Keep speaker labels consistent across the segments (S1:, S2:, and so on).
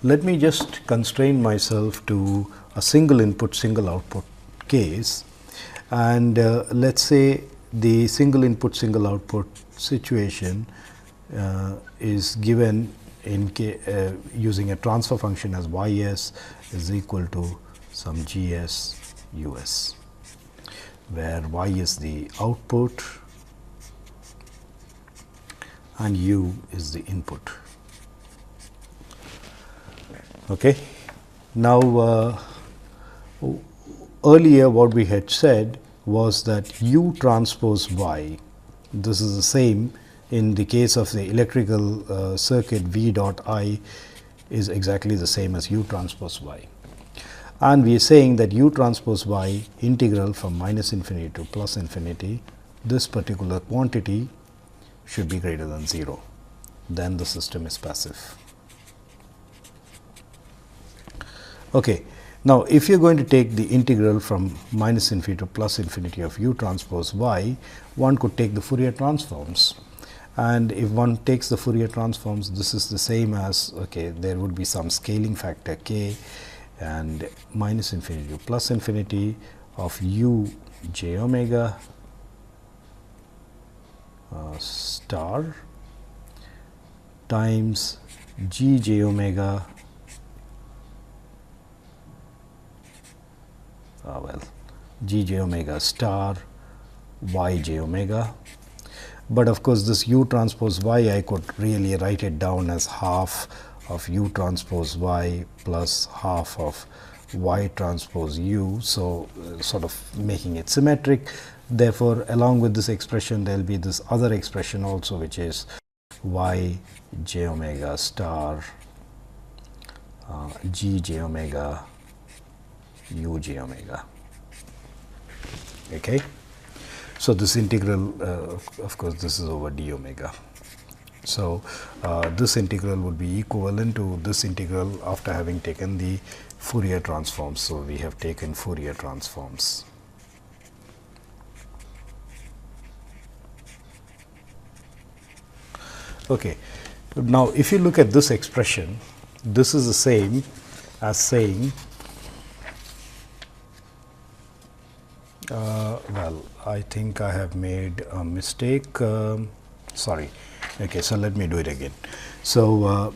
S1: let me just constrain myself to a single input, single output case, and let's say the single input, single output situation is given in using a transfer function as y(s) is equal to some g(s) u(s), where y is the output and u is the input. Okay. Now, earlier what we had said was that u transpose y, this is the same in the case of the electrical circuit, v dot I is exactly the same as u transpose y. And we are saying that u transpose y integral from minus infinity to plus infinity, this particular quantity should be greater than 0, then the system is passive. Okay. Now, if you are going to take the integral from minus infinity to plus infinity of u transpose y, one could take the Fourier transforms. And if one takes the Fourier transforms, this is the same as, okay, there would be some scaling factor k, and minus infinity to plus infinity of u j omega star times g j omega g j omega star y j omega. But of course, this u transpose y, I could really write it down as half of u transpose y plus half of y transpose u. So, sort of making it symmetric. Therefore, along with this expression, there will be this other expression also, which is y j omega star g j omega u j omega. Okay. So, this integral, of course, this is over d omega. So, this integral would be equivalent to this integral after having taken the Fourier transforms. So, we have taken Fourier transforms. Okay. Now, if you look at this expression, this is the same as saying, well, I think I have made a mistake. Sorry. Okay, so let me do it again. So,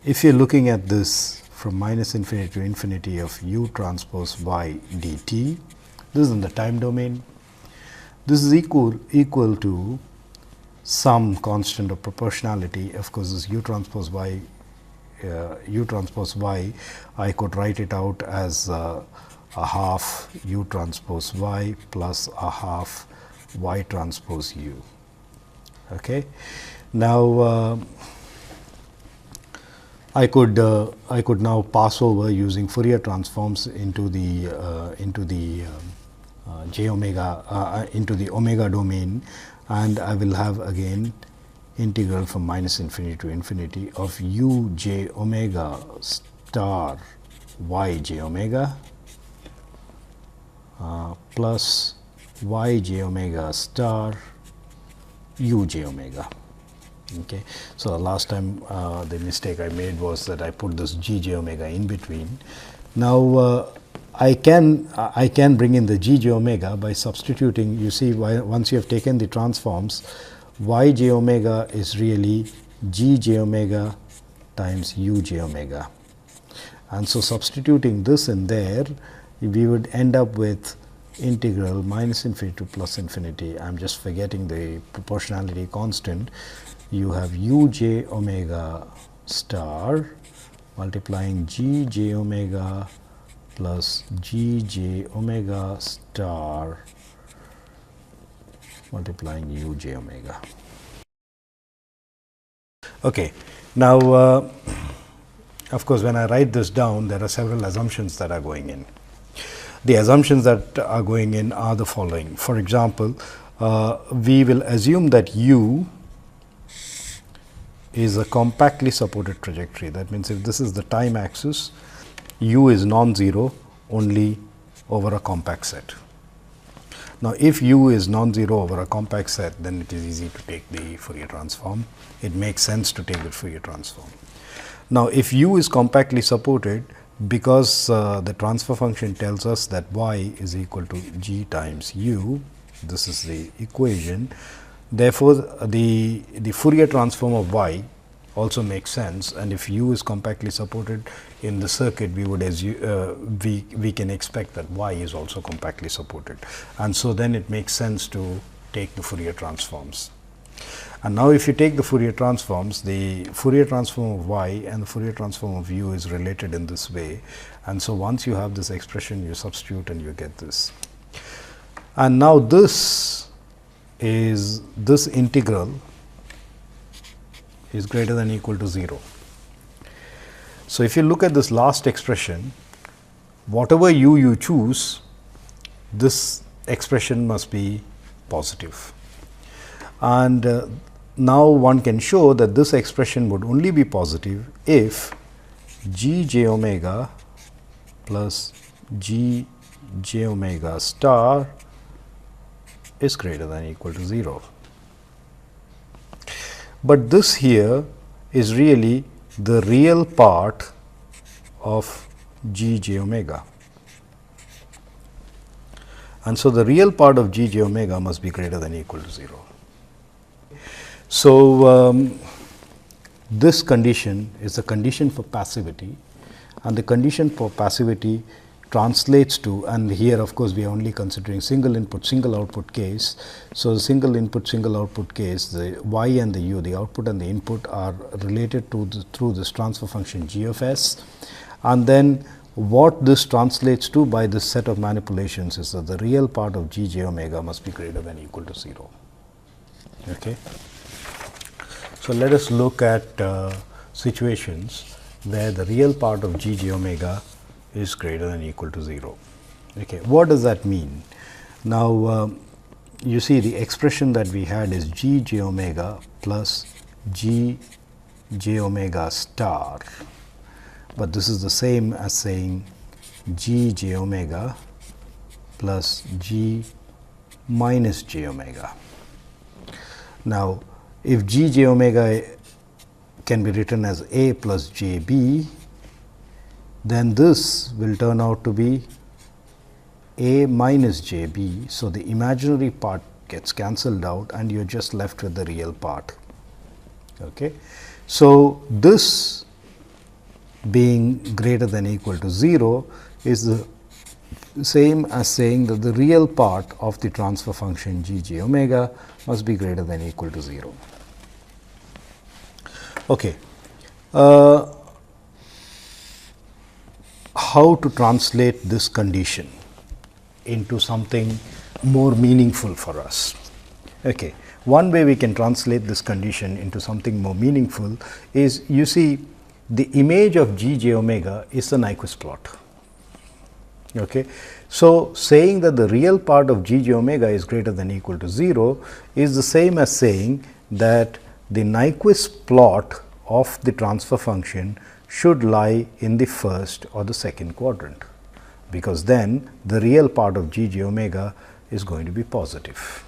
S1: if you are looking at this from minus infinity to infinity of u transpose y dt, this is in the time domain. This is equal to some constant of proportionality. Of course, this u transpose y, I could write it out as a half u transpose y plus a half y transpose u. Okay. Now, I could now pass over using Fourier transforms into the j omega into the omega domain, and I will have again integral from minus infinity to infinity of u j omega star y j omega plus y j omega star u j omega. Okay. So, last time the mistake I made was that I put this g j omega in between. Now, I can bring in the g j omega by substituting. You see, once you have taken the transforms, y j omega is really g j omega times u j omega. And so, substituting this in there, we would end up with integral minus infinity to plus infinity. I am just forgetting the proportionality constant. You have u j omega star multiplying g j omega plus g j omega star multiplying u j omega. Okay. Now, of course, when I write this down, there are several assumptions that are going in. The assumptions that are going in are the following. For example, we will assume that u is a compactly supported trajectory. That means, if this is the time axis, u is non-zero only over a compact set. Now, if u is non-zero over a compact set, then it is easy to take the Fourier transform. It makes sense to take the Fourier transform. Now, if u is compactly supported, because the transfer function tells us that y is equal to g times u, this is the equation. Therefore, the Fourier transform of y also makes sense, and if u is compactly supported in the circuit, we would assume we can expect that y is also compactly supported, and so then it makes sense to take the Fourier transforms. And now, if you take the Fourier transforms, the Fourier transform of y and the Fourier transform of u is related in this way, and so once you have this expression, you substitute and you get this. And now, this integral is greater than or equal to 0. So, if you look at this last expression, whatever u you choose, this expression must be positive. And now, one can show that this expression would only be positive if g j omega plus g j omega star is greater than or equal to 0. But this here is really the real part of g j omega, and so the real part of g j omega must be greater than or equal to 0. So, this condition is a condition for passivity, and the condition for passivity translates to, and here of course, we are only considering single input, single output case. So, the single input, single output case, the y and the u, the output and the input are related to through this transfer function g of s, and then what this translates to by this set of manipulations is that the real part of g j omega must be greater than or equal to 0. Okay. So, let us look at situations where the real part of g j omega is greater than or equal to 0. Okay. What does that mean? Now, you see the expression that we had is g j omega plus g j omega star, but this is the same as saying g j omega plus g minus j omega. Now, if g j omega can be written as a plus j b, then this will turn out to be a minus j b. So, the imaginary part gets cancelled out and you are just left with the real part. Okay. So, this being greater than or equal to 0 is the same as saying that the real part of the transfer function g j omega must be greater than or equal to 0. Okay. How to translate this condition into something more meaningful for us? Okay. One way we can translate this condition into something more meaningful is, you see, the image of g j omega is the Nyquist plot. Okay. So, saying that the real part of g j omega is greater than or equal to 0 is the same as saying that the Nyquist plot of the transfer function should lie in the first or the second quadrant, because then the real part of g j omega is going to be positive.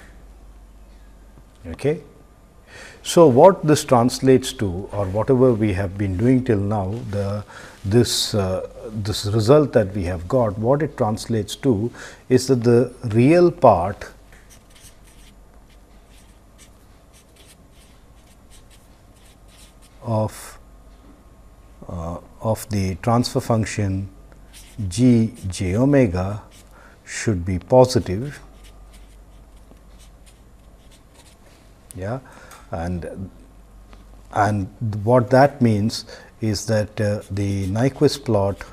S1: Okay. So, what this translates to, or whatever we have been doing till now, this result that we have got, what it translates to is that the real part of the transfer function g j omega should be positive. Yeah. And what that means is that the Nyquist plot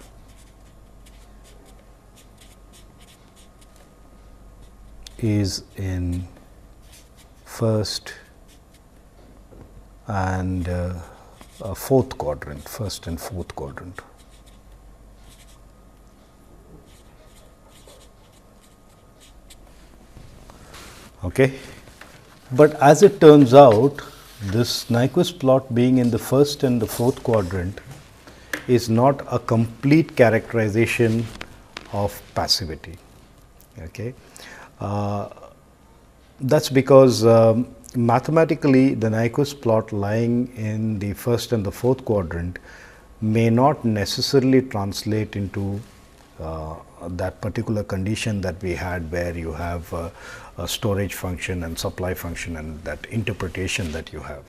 S1: is in first and fourth quadrant, first and fourth quadrant. Okay. But as it turns out, this Nyquist plot being in the first and the fourth quadrant is not a complete characterization of passivity. Okay. That's because mathematically the Nyquist plot lying in the first and the fourth quadrant may not necessarily translate into that particular condition that we had, where you have a storage function and supply function and that interpretation that you have.